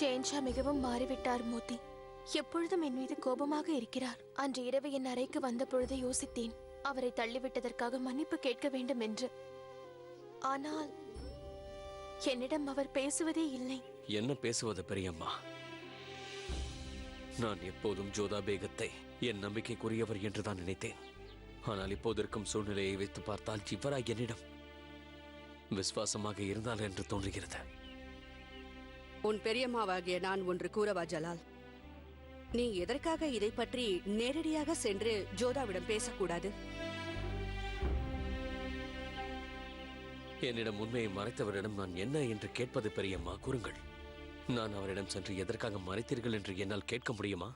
ஷேன்ஷா மிகவும் மாறிவிட்டார் மோதி. எப்பொழுதும் என் மீது கோபமாக இருக்கிறார். அன்று இரவு என் அறைக்கு வந்த பொழுது யோசித்தேன், அவரை தள்ளிவிட்டதற்காக மன்னிப்பு கேட்க வேண்டும் என்று. ஆனால் என்னிடம் அவர் பேசுவதே இல்லை. என்ன பேசுவது பெரியம்மா? நான் எப்போதும் ஜோதா பேகத்தை என் நம்பிக்கைக்குரியவர் என்றுதான் நினைத்தேன். ஆனால் இப்போது இருக்கும் சூழ்நிலையை வைத்து பார்த்தால் இவரா என்னிடம் விசுவாசமாக இருந்தால் என்று தோன்றுகிறது. உன் பெரியம்மாவாகிய நான் ஒன்று கூறவா ஜலால்? நீ எதற்காக இதை பற்றி நேரடியாக சென்று ஜோதாவிடம் பேசக்கூடாது? என்னிடம் உண்மையை மறைத்தவரிடம் நான் என்ன என்று கேட்பது பெரியம்மா? கூறுங்கள். நான் அவரிடம் சென்று எதற்காக மறைத்தீர்கள் என்று என்னால் கேட்க முடியுமா?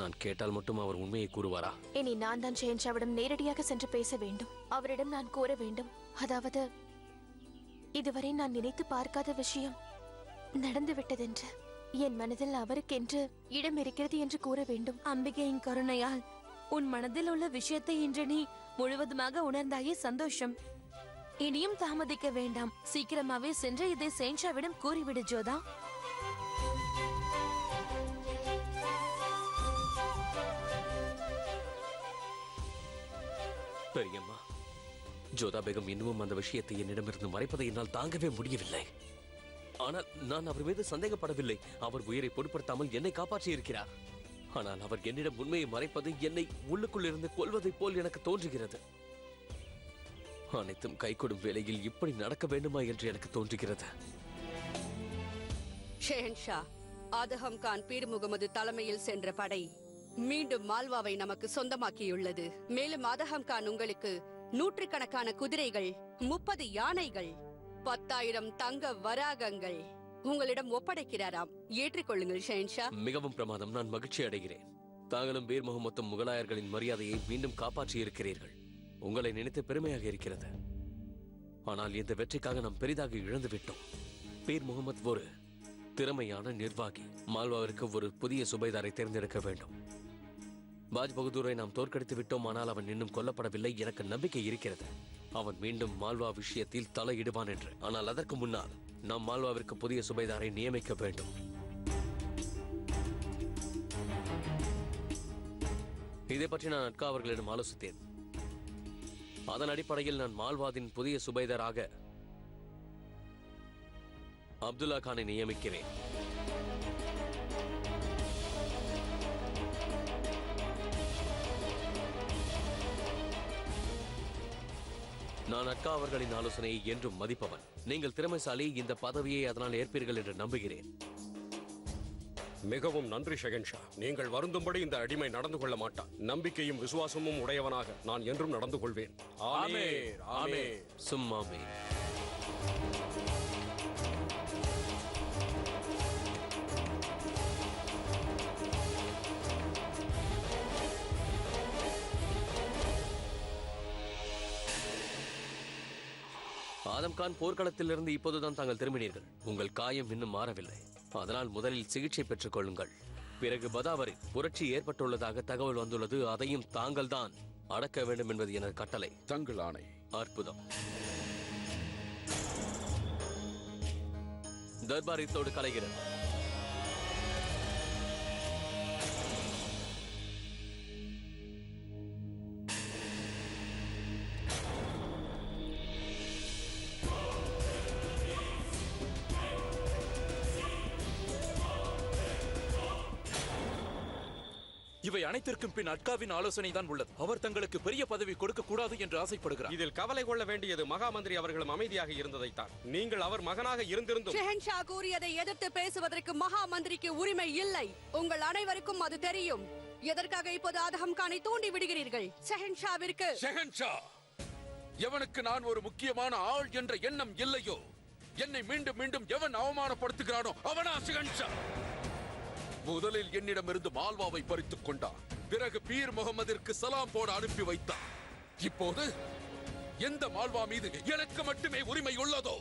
நான் கேட்டால் மட்டும் அவர் உண்மையை கூறுவாரா? இனி நான் தான் ஷேன்ஷாவிடம் நேரடியாக சென்று பேச வேண்டும். அவரிடம் நான் கூற வேண்டும். அதாவது இதுவரை நான் நினைத்து பார்க்காத விஷயம் நடந்துவிட்டதென்று. என் மனதில் அவருக்கென்று இடம் இருக்கிறது என்று கூற வேண்டும். அம்பிகையின் கருணையால் உன் மனதில் உள்ள விஷயத்தை இன்று நீ முழுவதுமாக உணர்ந்தாயே, சந்தோஷம். இனியும் தாமதிக்க வேண்டாம். சீக்கிரமாவே சென்று இதை ஷேன்ஷாவிடம் கூறிவிடு ஜோதா. பெரியம்மா, ஜோதா பேகம் இன்னமும் அந்த விஷயத்தை என்னிடமிருந்து மறைப்பதை என்னால் தாங்கவே முடியவில்லை. ஆனால் நான் அவர் மீது சந்தேகப்படவில்லை. அவர் உயிரை பொருட்படுத்தாமல் என்னை காப்பாற்றி இருக்கிறார். ஆனால் அவர் என்னிடம் உண்மையை மறைப்பது என்னை உள்ளுக்குள் இருந்து கொல்வதைப் போல் எனக்கு தோன்றுகிறது. அனைத்தும் கைகொடும் வேளையில் இப்படி நடக்க வேண்டுமா என்று எனக்கு தோன்றுகிறது. ஷேன்ஷா, ஆதகம் கான் பீர் முகமது தலைமையில் சென்ற படை மீண்டும் மால்வாவை நமக்கு சொந்தமாக்கியுள்ளது. மேலும் ஆதகம் கான் உங்களுக்கு நூற்றுக்கணக்கான குதிரைகள், 30 யானைகள், 10,000 தங்க வராகங்கள் உங்களிடம் ஒப்படைக்கிறாராம். ஏற்றுக்கொள்ளுங்கள் ஷேன்ஷா. மிகவும் பிரமாதம். நான் மகிழ்ச்சி அடைகிறேன். தாங்களும் பீர் முகமதும் முகலாயர்களின் மரியாதையை மீண்டும் காப்பாற்றி இருக்கிறீர்கள். உங்களை நினைத்து பெருமையாக இருக்கிறது. ஆனால் இந்த வெற்றிக்காக நாம் பெரிதாக இழந்து விட்டோம். பீர் முகமது ஒரு திறமையான நிர்வாகி. மால்வாவிற்கு ஒரு புதிய சுபைதாரை தேர்ந்தெடுக்க வேண்டும். பாஜ் பகதூரை நாம் தோற்கடித்து விட்டோம். ஆனால் அவன் இன்னும் கொல்லப்படவில்லை. எனக்கு நம்பிக்கை இருக்கிறது அவன் மீண்டும் மால்வா விஷயத்தில் தலையிடுவான் என்று. ஆனால் அதற்கு முன்னால் நாம் மால்வாவிற்கு புதிய சுபைதாரை நியமிக்க வேண்டும். இதை பற்றி நான் அட்கா அவர்களிடம் ஆலோசித்தேன். அதன் அடிப்படையில் நான் மால்வாதின் புதிய சுபைதாராக அப்துல்லா கானை நியமிக்கிறேன். நான் அட்கா அவர்களின் ஆலோசனையை என்றும் மதிப்பவன். நீங்கள் திறமைசாலி. இந்த பதவியை அதனால் ஏற்பீர்கள் என்று நம்புகிறேன். மிகவும் நன்றி ஷெகன்ஷா. நீங்கள் வருந்தும்படி இந்த அடிமை நடந்து கொள்ள மாட்டான். நம்பிக்கையும் விசுவாசமும் உடையவனாக நான் என்றும் நடந்து கொள்வேன். ஆமென். ஆமென். சும்மாமே. ஆதம் கான் போர்க்களத்திலிருந்து இப்போதுதான் தாங்கள் திரும்பினீர்கள். உங்கள் காயம் இன்னும் மாறவில்லை. அதனால் முதலில் சிகிச்சை பெற்றுக் கொள்ளுங்கள். பிறகு பதாவரில் புரட்சி ஏற்பட்டுள்ளதாக தகவல் வந்துள்ளது. அதையும் தாங்கள் தான் அடக்க வேண்டும் என்பது எனது கட்டளை. தங்கள் ஆணை. அற்புதம். தர்பார் இத்தோடு கலைகிறது. இவை அனைத்திற்கும் பின் அட்காவின் ஆலோசனை தான் உள்ளது. அவர் தங்களுக்கு பெரிய பதவி கொடுக்க கூடாது என்று ஆசைப்படுகிறார். இதில் கவலை கொள்ள வேண்டியது மகாமந்திரி அவர்களும் அமைதியாக இருந்ததைத்தான். நீங்கள் அவர் மகனாக இருந்திருந்தும் ஷெஹன்ஷா கூறியதை எதிர்த்து பேசுவதற்கு மகா மந்திரிக்கு உரிமை இல்லை. உங்கள் அனைவருக்கும் அது தெரியும். எதற்காக இப்போது ஆதகம் கானை தூண்டி விடுகிறீர்கள்? ஷெஹன்ஷாவிற்கு ஷெஹன்ஷா, எவனுக்கு நான் ஒரு முக்கியமான ஆள் என்ற எண்ணம் இல்லையோ, என்னை மீண்டும் மீண்டும் எவன் அவமானப்படுத்துகிறானோ அவனா ஷெஹன்ஷா. முதலில் என்னிடமிருந்து மால்வாவை பறித்துக் கொண்டார். பிறகு பீர் முகமதிற்கு சலாம் போட அனுப்பி வைத்தார். இப்போது எந்த மால்வா மீது எனக்கு மட்டுமே உரிமை உள்ளதோ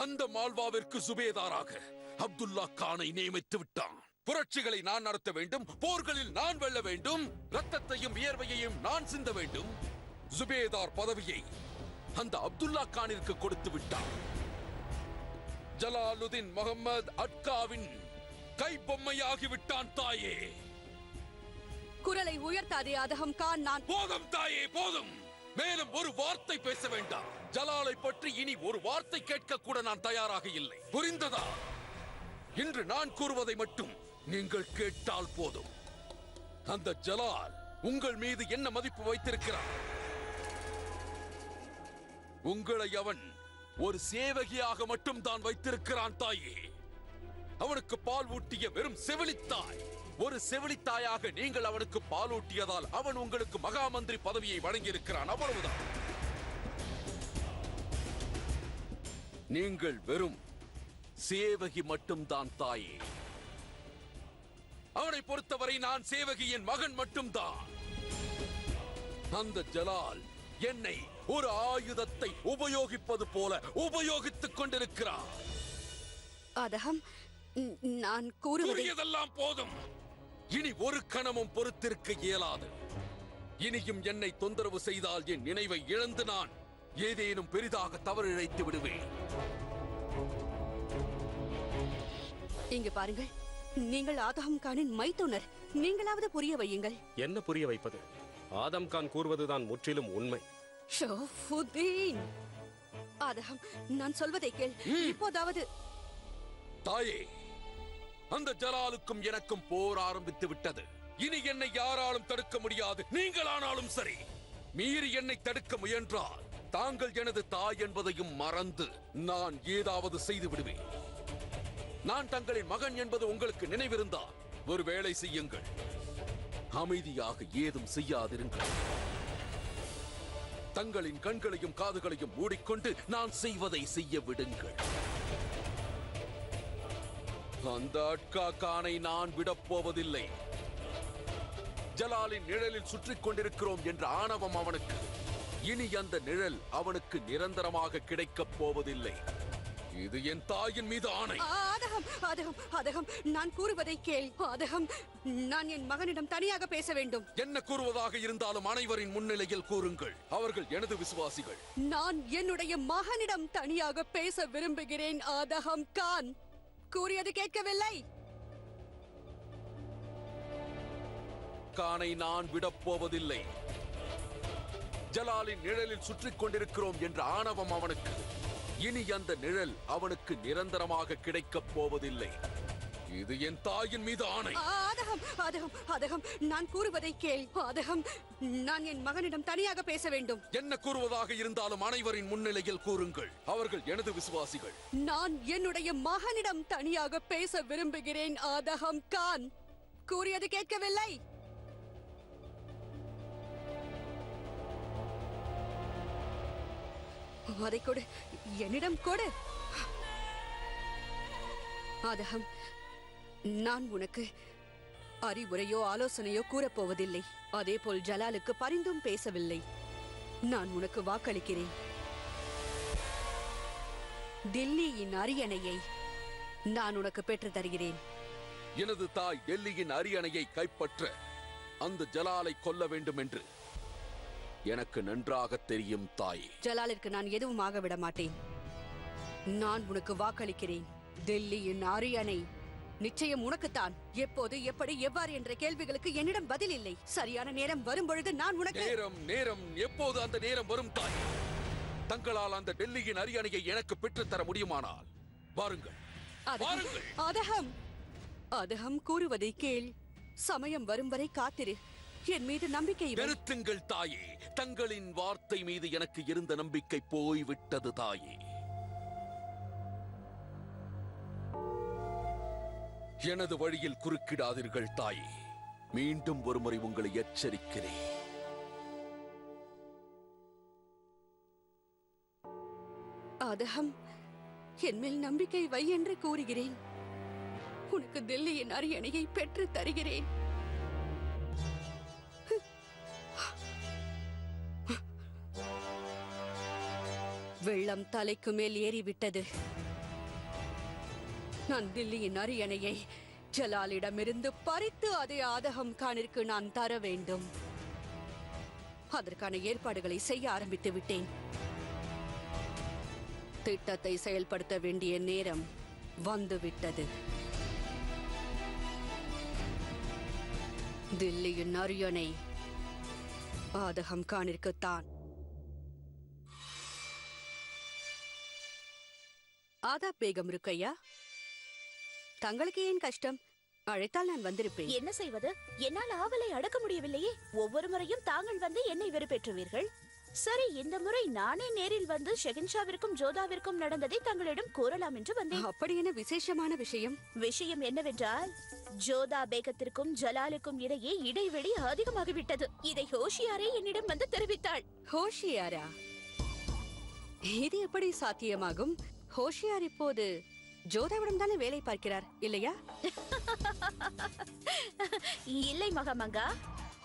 அந்த மால்வாவிற்கு சுபேதாராக அப்துல்லா கானை நியமித்து விட்டான். புரட்சிகளை நான் நடத்த வேண்டும். போர்களில் நான் வெல்ல வேண்டும். ரத்தத்தையும் வியர்வையையும் நான் சிந்த வேண்டும். சுபேதார் பதவியை அந்த அப்துல்லா கானிற்கு கொடுத்து விட்டார். ஜலாலுதீன் முகமது அட்காவின் கைப்பொம்மையாகிவிட்டான் தாயே. குரலை உயர்த்தாதே அதகம் கான். நான் போதும் தாயே, போதும். மேலும் ஒரு வார்த்தை பேச வேண்டாம். ஜலாலை பற்றி இனி ஒரு வார்த்தை கேட்க கூட நான் தயாராக இல்லை. புரிந்ததா? இன்று நான் கூறுவதை மட்டும் நீங்கள் கேட்டால் போதும். அந்த ஜலால் உங்கள் மீது என்ன மதிப்பு வைத்திருக்கிறான்? உங்களை அவன் ஒரு சேவகியாக மட்டும் தான் வைத்திருக்கிறான் தாயே. அவனுக்கு பால் ஊட்டிய வெறும் செவிலித்தாய். ஒரு செவிலித்தாயாக நீங்கள் அவனுக்கு பால் ஊட்டியதால் அவன் உங்களுக்கு மகாமந்திரி பதவியை வழங்கியிருக்கிறான். அவ்வளவுதான். நீங்கள் வெறும் சேவகி மட்டும்தான் தாயே. அவனை பொறுத்தவரை நான் சேவகியின் மகன் மட்டும்தான். அந்த ஜலால் என்னை ஒரு ஆயுதத்தை உபயோகிப்பது போல உபயோகித்துக் கொண்டிருக்கிறார். அதகம், நான் கூறியதெல்லாம் போதும். இனி ஒரு கணமும் பொறுத்திருக்க இயலாது. இனியும் என்னை தொந்தரவு செய்தால் என் நினைவை இழந்து நான் ஏதேனும் பெரிதாக தவறு இழைத்து விடுவேன். இங்கு பாருங்கள், நீங்கள் ஆதம் கானின் மைத்துனர். நீங்களாவது புரிய வையுங்கள். என்ன புரிய வைப்பது? ஆதம் கான் கூறுவதுதான் முற்றிலும் உண்மை. ஷரஃபுதீன், ஆதம், நான் சொல்வதை கேள். இப்போதாவது தாயே, அந்த ஜலாலுக்கும் எனக்கும் போர் ஆரம்பித்து விட்டது. இனி என்னை யாராலும் தடுக்க முடியாது. நீங்களானாலும் சரி. மீறி என்னை தடுக்க முயன்றால் தாங்கள் எனது தாய் என்பதையும் மறந்து நான் ஏதாவது செய்து விடுவேன். நான் தங்களின் மகன் என்பது உங்களுக்கு நினைவிருந்தால் ஒரு வேலை செய்யுங்கள். அமைதியாக ஏதும் செய்யாதிருங்கள். தங்களின் கண்களையும் காதுகளையும் மூடிக்கொண்டு நான் செய்வதை செய்ய விடுங்கள். அந்த அட்கா கானை நான் விடப்போவதில்லை. ஜலாலின் நிழலில் சுற்றிக் கொண்டிருக்கிறோம் என்ற ஆணவம் அவனுக்கு. இனி அந்த நிழல் அவனுக்கு நிரந்தரமாக கிடைக்கப் போவதில்லை. இது என் தாயின் மீது ஆணை. ஆதகம், நான் கூறுவதை கேள். ஆதகம், நான் என் மகனிடம் தனியாக பேச வேண்டும். என்ன கூறுவதாக இருந்தாலும் அனைவரின் முன்னிலையில் கூறுங்கள். அவர்கள் எனது விசுவாசிகள். நான் என்னுடைய மகனிடம் தனியாக பேச விரும்புகிறேன். ஆதகம் கான், கூறியது கேட்கவில்லை. கானை நான் விடப்போவதில்லை. ஜலாலின் நிழலில் சுற்றிக் கொண்டிருக்கிறோம் என்ற ஆணவம் அவனுக்கு. இனி அந்த நிழல் அவனுக்கு நிரந்தரமாக கிடைக்கப் போவதில்லை. இது என் தாயின் மீது ஆணை. ஆதகம், நான் கூறுவதை கேள். ஆதகம், நான் என் மகனிடம் தனியாக பேச வேண்டும். என்ன கூறுவதாக இருந்தாலும் அனைவரின் முன்னிலையில் கூறுங்கள். அவர்கள் எனது விசுவாசிகள். நான் என்னுடைய மகனிடம் தனியாக பேச விரும்புகிறேன். ஆதகம் கான், கூறியது கேட்கவில்லை. அதை கொடு, என்னிடம் கொடு. ஆதகம், நான் உனக்கு அறிவுரையோ ஆலோசனையோ கூறப்போவதில்லை. அதேபோல் ஜலாலுக்கு பரிந்தும் பேசவில்லை. நான் உனக்கு வாக்களிக்கிறேன். டெல்லியின் அரியணையை நான் உனக்கு பெற்று தருகிறேன். எனது தாய் டெல்லியின் அரியணையை கைப்பற்ற அந்த ஜலாலை கொல்ல வேண்டும் என்று எனக்கு நன்றாக தெரியும் தாயே. ஜலாலிற்கு நான் எதுவும் ஆக விட மாட்டேன். நான் உனக்கு வாக்களிக்கிறேன். டெல்லியின் அரியணை நிச்சயம் உனக்குத்தான். எப்போது, எப்படி, எவ்வாறு என்ற கேள்விகளுக்கு என்னிடம் பதில் இல்லை. சரியான நேரம் வரும் பொழுது நான் உனக்கு நேரம் எப்போது அந்த நேரம் வரும் தாய். தங்களால் அந்த டெல்லியின் அரியணையை எனக்கு பெற்றுத்தர முடியுமானால் வாருங்கள். ஆதகம், கூறுவதை கேள். சமயம் வரும் வரை காத்திரு. என் மீது நம்பிக்கை நிறுத்துங்கள் தாயே. தங்களின் வார்த்தை மீது எனக்கு இருந்த நம்பிக்கை போய்விட்டது தாயே. எனது வழியில் குறுக்கிடாதீர்கள் தாயே. மீண்டும் ஒருமுறை உங்களை எச்சரிக்கிறேன். ஆதகம், என் மேல் நம்பிக்கை வை என்று கூறுகிறேன். உனக்கு டெல்லியின் அரியணையை பெற்று தருகிறேன். வெள்ளம் தலைக்கு மேல் ஏறிவிட்டது. நான் தில்லியின் அரியணையை ஜலாலிடமிருந்து பறித்து அதை ஆதகம் கானிற்கு நான் தர வேண்டும். அதற்கான ஏற்பாடுகளை செய்ய ஆரம்பித்து விட்டேன். திட்டத்தை செயல்படுத்த வேண்டிய நேரம் வந்துவிட்டது. தில்லியின் அரியணை ஆதகம் கானிற்குத்தான். ஆதாப் பேகம் ருக்கையா, தங்களுக்கு ஏன் கஷ்டம்? அழைத்தால் நான் வந்திருப்பேன். என்ன செய்வது? என்னால் ஆவலை அடக்க முடியவில்லையே. ஒவ்வொரு முறையும் தாங்கள் வந்து என்னை வெறுப்பேற்றுவீர்கள். சரி, இந்த முறை நானே நேரில் வந்து ஷெகின்ஷாவிற்கும் ஜோதாவிற்கும் நடந்ததை தங்களிடம் கூறலாம் என்று வந்தேன். அப்படி என்ன விசேஷமான விஷயம்? விஷயம் என்னவென்றால், ஜோதா பேகத்திற்கும் ஜலாலுக்கும் இடையே இடைவெளி அதிகமாகிவிட்டது. இதை ஹோஷியாரே என்னிடம் வந்து தெரிவித்தாள். ஹோஷியாரா? இது எப்படி சாத்தியமாகும்? ஹோஷியார் இப்போது ஜோதாவிடம் தானே வேலை பார்க்கிறார், இல்லையா? இல்லை மகாமங்கா,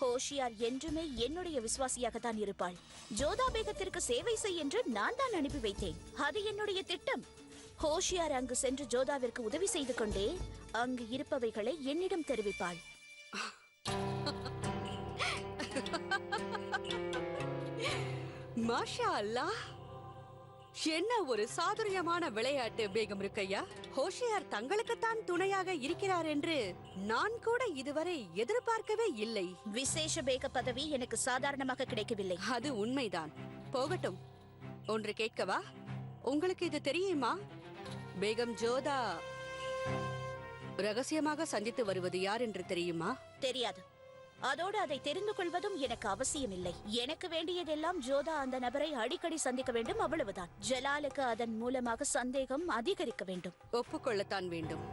ஹோஷியார் என்றுமே என்னுடைய விசுவாசியாகத்தான் இருப்பாள். ஜோதா பேகத்திற்கு சேவை செய் என்று நான் தான் அனுப்பி வைத்தேன். அது என்னுடைய திட்டம். ஹோஷியார் அங்கு சென்று ஜோதாவிற்கு உதவி செய்து கொண்டே அங்கு இருப்பவைகளை என்னிடம் தெரிவிப்பாள். மாஷா அல்லாஹ், என்ன ஒரு சாதுரியமான விளையாட்டு பேகம் ருக்கையா. ஹோஷியார் தங்களுக்குத்தான் துணையாக இருக்கிறார் என்று நான் கூட இதுவரை எதிர்பார்க்கவே இல்லை. விசேஷ பேக பதவி எனக்கு சாதாரணமாக கிடைக்கவில்லை. அது உண்மைதான். போகட்டும், ஒன்று கேட்கவா? உங்களுக்கு இது தெரியுமா? பேகம் ஜோதா ரகசியமாக சந்தித்து வருவது யார் என்று தெரியுமா? தெரியாது. அதோடு அதை தெரிந்து கொள்வதும் எனக்கு அவசியமில்லை. எனக்கு வேண்டியதெல்லாம் ஜோதா அந்த நபரை அடிக்கடி சந்திக்க வேண்டும், அவ்வளவுதான். ஜலாலுக்கு அதன் மூலமாக சந்தேகம் அதிகரிக்க வேண்டும். ஒப்புக்கொள்ளத்தான் வேண்டும்.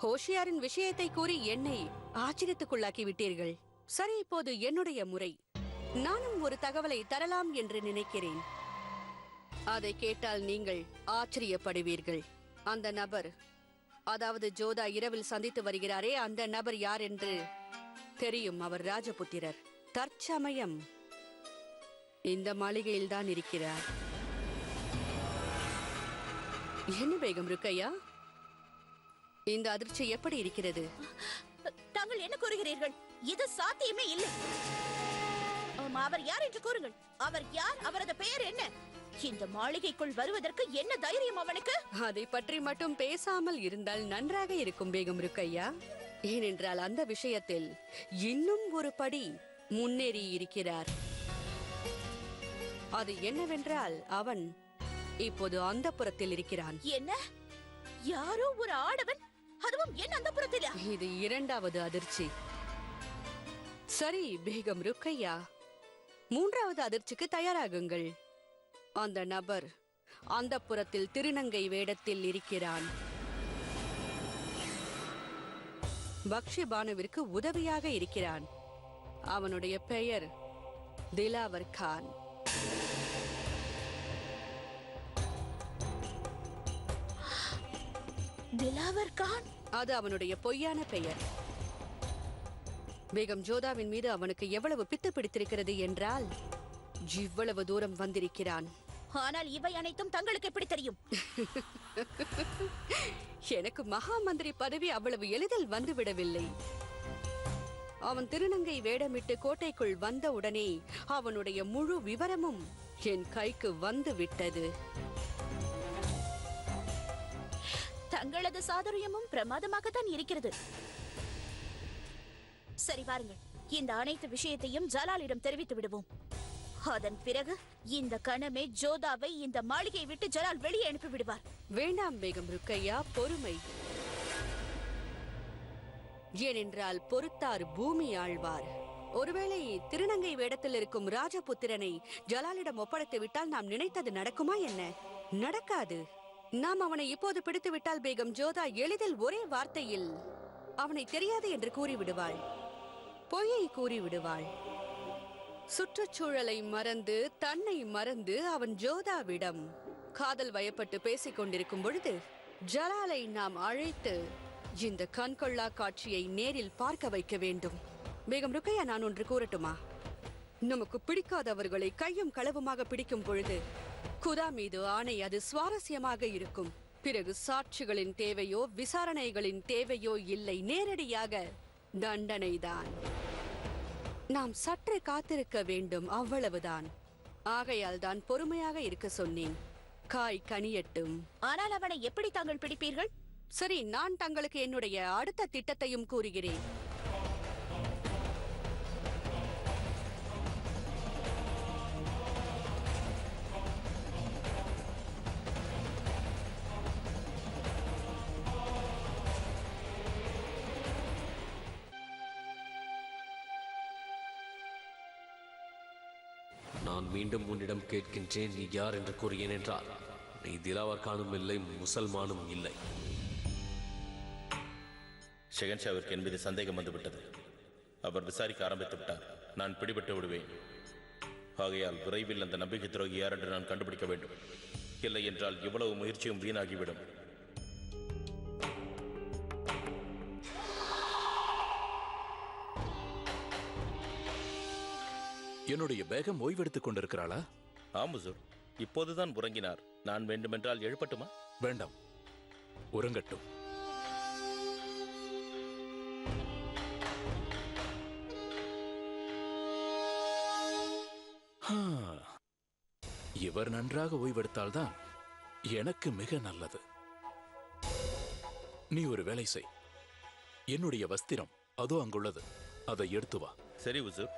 ஹோஷியாரின் விஷயத்தை கூறி என்னை ஆச்சரியத்துக்குள்ளாக்கி விட்டீர்கள். சரி, இப்போது என்னுடைய முறை. நானும் ஒரு தகவலை தரலாம் என்று நினைக்கிறேன். அதை கேட்டால் நீங்கள் ஆச்சரியப்படுவீர்கள். அந்த நபர், அதாவது ஜோதா இரவில் சந்தித்து வருகிறாரே, அந்த நபர் யார் என்று தெரியும். அவர் ராஜபுத்திரர். தற்சமயம் இந்த மாளிகையில் தான் இருக்கிறார். என்ன பேகம் ருக்கையா, இந்த அதிர்ச்சி எப்படி இருக்கிறது? தாங்கள் என்ன கூறுகிறீர்கள்? இது சாத்தியமே இல்லை. அவர் யார் என்று கூறுங்கள். அவர் யார்? அவரது பெயர் என்ன? இந்த மாளிகைக்குள் வருவதற்கு என்ன தைரியம் அவனுக்கு? அதை பற்றி மட்டும் பேசாமல் இருந்தால் நன்றாக இருக்கும் பேகம் ருக்கையா. ஏனென்றால் அந்த விஷயத்தில் இன்னும் ஒரு படி முன்னேறி இருக்கிறார். அது என்னவென்றால், அவன் இப்போது அந்தப்புரத்தில் இருக்கிறான். என்ன? யாரோ ஒரு ஆடவன், அதுவும் என் அந்தப்புரத்திலா? இது இரண்டாவது அதிர்ச்சி. சரி பேகம் ருக்கையா, மூன்றாவது அதிர்ச்சிக்கு தயாராகுங்கள். அந்த நபர் அந்தப்புரத்தில் திருநங்கை வேடத்தில் இருக்கிறான். பக்ஷி பானுவிற்கு உதவியாக இருக்கிறான். அவனுடைய பெயர் திலாவர் கான். திலாவர் கான்? அது அவனுடைய பொய்யான பெயர். பேகம் ஜோதாவின் மீது அவனுக்கு எவ்வளவு பித்து பிடித்திருக்கிறது என்றால் இவ்வளவு தூரம் வந்திருக்கிறான். ஆனால் இவை அனைத்தும் தங்களுக்கு எப்படி தெரியும்? எனக்கு மகா மந்திரி பதவி அவ்வளவு எளிதில் வந்துவிடவில்லை. அவன் திருநங்கை வேடமிட்டு கோட்டைக்குள் வந்த உடனே அவனுடைய முழு விவரமும் என் கைக்கு வந்து விட்டது. தங்களது சாதுரியமும் பிரமாதமாகத்தான் இருக்கிறது. சரி, வாருங்கள், இந்த அனைத்து விஷயத்தையும் ஜலாலிடம் தெரிவித்து விடுவோம். அதன் பிறகு இந்த கணமே ஜோதாவை இந்த மாளிகையை விட்டு ஜலால் வெளியே அனுப்பி விடுவார். வேண்டாம் பேகம் ருக்கையா, பொறுமை. ஏனென்றால் பொறுத்தார் பூமி ஆழ்வார். ஒருவேளை திருநங்கை வேடத்தில் இருக்கும் ராஜபுத்திரனை ஜலாலிடம் ஒப்படைத்து விட்டால் நாம் நினைத்தது நடக்குமா என்ன? நடக்காது. நாம் அவனை இப்போது பிடித்து விட்டால் பேகம் ஜோதா எளிதில் ஒரே வார்த்தையில் அவனை தெரியாது என்று கூறிவிடுவாள். பொய்யை கூறிவிடுவாள். சுற்றுச்சூழலை மறந்து, தன்னை மறந்து அவன் ஜோதாவிடம் காதல் வயப்பட்டு பேசிக் கொண்டிருக்கும் பொழுது ஜலாலை நாம் அழைத்து இந்த கண்கொள்ளா காட்சியை நேரில் பார்க்க வைக்க வேண்டும். பேகம் ருக்கையா, நான் ஒன்று கூறட்டுமா? நமக்கு பிடிக்காதவர்களை கையும் களவுமாக பிடிக்கும் பொழுது குதா மீது ஆணை, அது சுவாரஸ்யமாக இருக்கும். பிறகு சாட்சிகளின் தேவையோ விசாரணைகளின் தேவையோ இல்லை, நேரடியாக தண்டனைதான். நாம் சற்று காத்திருக்க வேண்டும், அவ்வளவுதான். ஆகையால் தான் பொறுமையாக இருக்க சொன்னேன். காய் கனியட்டும். ஆனால் அவனை எப்படி தாங்கள் பிடிப்பீர்கள்? சரி, நான் தங்களுக்கு என்னுடைய அடுத்த திட்டத்தையும் கூறுகிறேன். நான் மீண்டும் உன்னிடம் கேட்கின்றேன், நீ யார் என்று கூறியேன் என்றால் நீ திலாவர் கானும் இல்லை, முசல்மானும் இல்லை. ஷெகன்ஷாவிற்கு என் மீது சந்தேகம் வந்துவிட்டது. அவர் விசாரிக்க ஆரம்பித்து விட்டார். நான் பிடிபட்டு விடுவேன். ஆகையால் விரைவில் அந்த நம்பிக்கை துரோகி யார் என்று நான் கண்டுபிடிக்க வேண்டும். இல்லை என்றால் இவ்வளவு முயற்சியும் வீணாகிவிடும். என்னுடைய பேகம் ஓய்வெடுத்துக் கொண்டிருக்கிறாளா? ஆமுசூர், இப்போதுதான் உறங்கினார். நான் வேண்டுமென்றால் எழுப்பட்டுமா? வேண்டாம், உறங்கட்டும். இவர் நன்றாக ஓய்வெடுத்தால்தான் எனக்கு மிக நல்லது. நீ ஒரு வேலை செய். என்னுடைய வஸ்திரம் அதோ அங்குள்ளது, அதை எடுத்து வா. சரி உசூர்.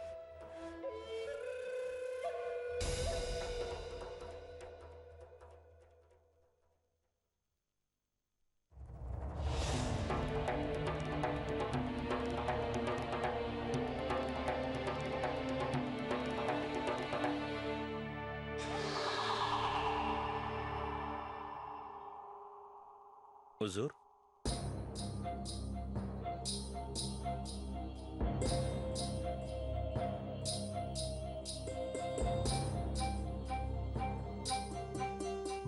உசூர்,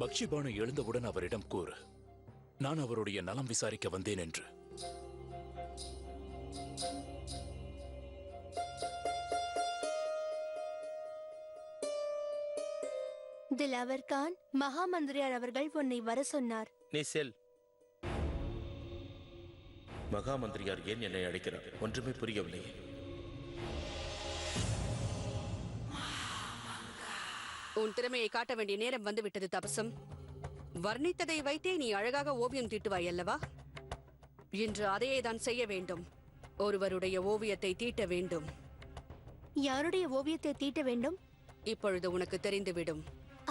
பக்ஷிபானு எழுந்தவுடன் அவரிடம் கூறு, நான் அவருடைய நலம் விசாரிக்க வந்தேன் என்று. திலாவர் கான், மகா மந்திரியார் அவர்கள் உன்னை வர சொன்னார். நீ செல். மகா மந்திரியார் ஏன் என்னை அழைக்கிறார்? ஒன்றுமே புரியவில்லை. உன் திறமையை காட்ட வேண்டிய நேரம் வந்துவிட்டது தபசம். வர்ணித்ததை வைத்தே நீ அழகாக ஓவியம் தீட்டுவாய் அல்லவா? இன்று அதையே தான் செய்ய வேண்டும். ஒருவருடைய ஓவியத்தை தீட்ட வேண்டும். யாருடைய ஓவியத்தை தீட்ட வேண்டும்? இப்பொழுது உனக்கு தெரிந்துவிடும்.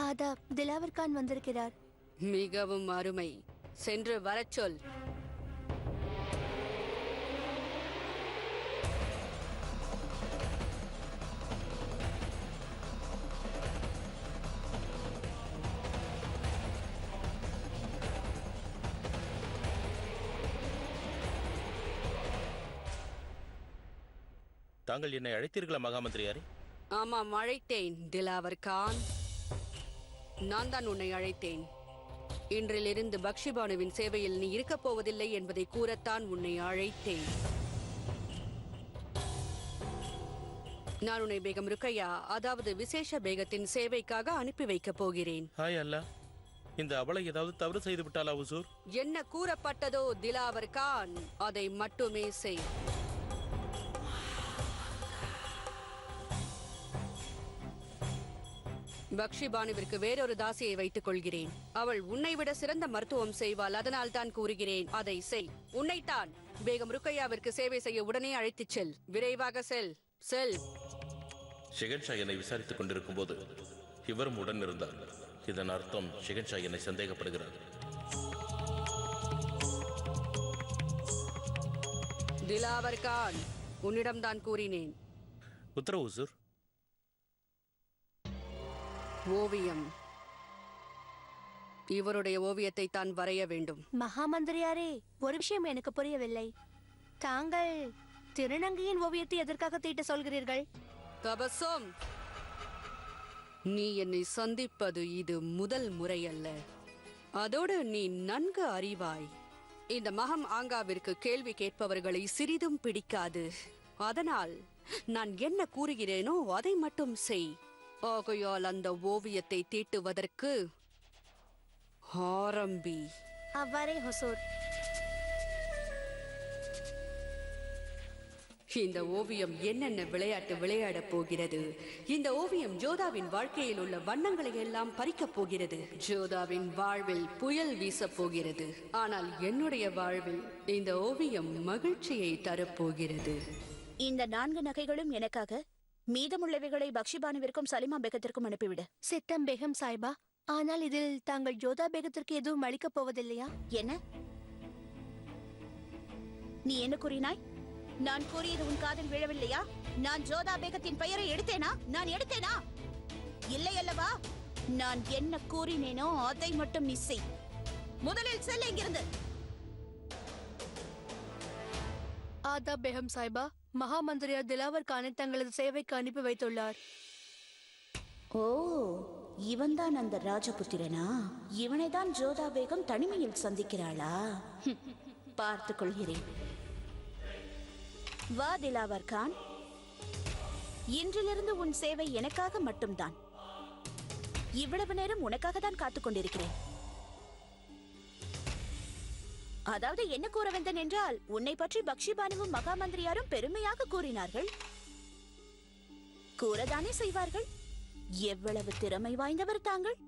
ஆதாப், திலாவர் கான் வந்திருக்கிறார். மிகவும் அருமை. சென்று வரச் சொல். தாங்கள் என்னை அழைத்தீர்களா மகாமந்திரியாரே? ஆமாம், அழைத்தேன் திலாவர் கான். நான் தான் உன்னை அழைத்தேன். இன்றிலிருந்து பக்ஷிபானுவின் சேவையில் நீ இருக்கப் போவதில்லை என்பதை கூறத்தான் உன்னை அழைத்தேன். நான் உன்னை பேகம் ருக்கையா, அதாவது விசேஷ பேகத்தின் சேவைக்காக அனுப்பி வைக்கப் போகிறேன். ஹாய் அல்லா, இந்த அவளை ஏதாவது தவறு செய்து விட்டாளா உசூர்? என்ன கூறப்பட்டதோ திலாவர் கான், அதை மட்டுமே செய். பக்ஷிபானுவிற்கு வேறொரு தாசியை வைத்துக் கொள்கிறேன். அவள் உன்னை விட சிறந்த மருத்துவம் செய்வாள். அதனால் தான் கூறுகிறேன், அதை செய். உன்னைத்தான் பேகம் ருக்கையாவிற்கு சேவை செய்ய உடனே அழைத்துச் செல். விரைவாக செல், செல். ஷெகன்ஷா என்னை விசாரித்துக் கொண்டிருக்கும் போது இவரும் உடன் இருந்தார். இதன் அர்த்தம் ஷெகன்ஷா என்னை சந்தேகப்படுகிறார். திலாவர் கான், உன்னிடம்தான் கூறினேன். உத்தரவு உசூர். ஓவியம், இவருடைய ஓவியத்தை தான் வரைய வேண்டும். மகா மந்திரியாரே, ஒரு விஷயம் எனக்கு புரியவில்லை. தாங்கள் திருநங்கையின் ஓவியத்தை எதற்காக தீட்ட சொல்கிறீர்கள்? தபசம், நீ என்னை சந்திப்பது இது முதல் முறை அல்ல. அதோடு நீ நன்கு அறிவாய், இந்த மகம் ஆங்காவிற்கு கேள்வி கேட்பவர்களை சிறிதும் பிடிக்காது. அதனால் நான் என்ன கூறுகிறேனோ அதை மட்டும் செய். ஆகையால் அந்த ஓவியத்தை தீட்டுவதற்கு ஆரம்பி. அவ்வாறே ஹுசூர். இந்த ஓவியம் என்னென்ன விளையாட்டு விளையாடப் போகிறது? இந்த ஓவியம் ஜோதாவின் வாழ்க்கையில் உள்ள வண்ணங்களை எல்லாம் பறிக்கப் போகிறது. ஜோதாவின் வாழ்வில் புயல் வீசப் போகிறது. ஆனால் என்னுடைய வாழ்வில் இந்த ஓவியம் மகிழ்ச்சியை தரப்போகிறது. இந்த 4 நகைகளும் எனக்காக, மீதமுள்ளவைகளை பக்ஷிபானுவிற்கும் சலிமா பேகத்திற்கும் அனுப்பிவிடு. சித்தம் பேகம் சாய்பா, ஆனால் இதில் தாங்கள் ஜோதா பேகத்திற்கு எதுவும் அளிக்கப் போவதில்லையா? என்ன? நீ என்ன கூறினாய்? நான் கூறியது உன் காதில் விழவில்லையா? நான் ஜோதா பேகத்தின் பெயரை எடுத்தேனா? நான் எடுத்தேனா? இல்லை அல்லவா? நான் என்ன கூறினேனோ அதை மட்டும் நீ செய். முதலில் செல்ல இங்கிருந்து. ஆதா பேகம் சாய்பா, மகா மந்திரியார் திலாவர் கானை தங்களது சேவைக்கு அனுப்பி வைத்துள்ளார். ஓ, இவன்தான் அந்த ராஜபுத்திரனா? இவனைதான் ஜோதா பேகம் தனிமையில் சந்திக்கிறாளா? பார்த்துக் கொள்கிறேன். வா திலாவர் கான், இன்றிலிருந்து உன் சேவை எனக்காக மட்டும்தான். இவ்வளவு நேரம் உனக்காக தான் காத்துக் கொண்டிருக்கிறேன். அதாவது என்ன கூற வந்தேன் என்றால், உன்னை பற்றி பக்ஷிபானுவும் மகா மந்திரியாரும் பெருமையாக கூறினார்கள். கூறதானே செய்வார்கள். எவ்வளவு திறமை வாய்ந்தவர் தாங்கள்.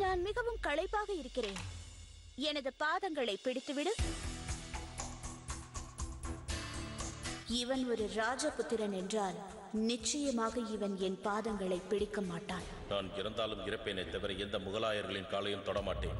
நான் மிகவும் களைப்பாக இருக்கிறேன். எனது பாதங்களை பிடித்துவிடு. இவன் ஒரு ராஜபுத்திரன் என்றால் நிச்சயமாக இவன் என் பாதங்களை பிடிக்க மாட்டான். நான் இறந்தாலும் இறப்பேனே தவிர எந்த முகலாயர்களின் காலையும் தொடமாட்டேன்.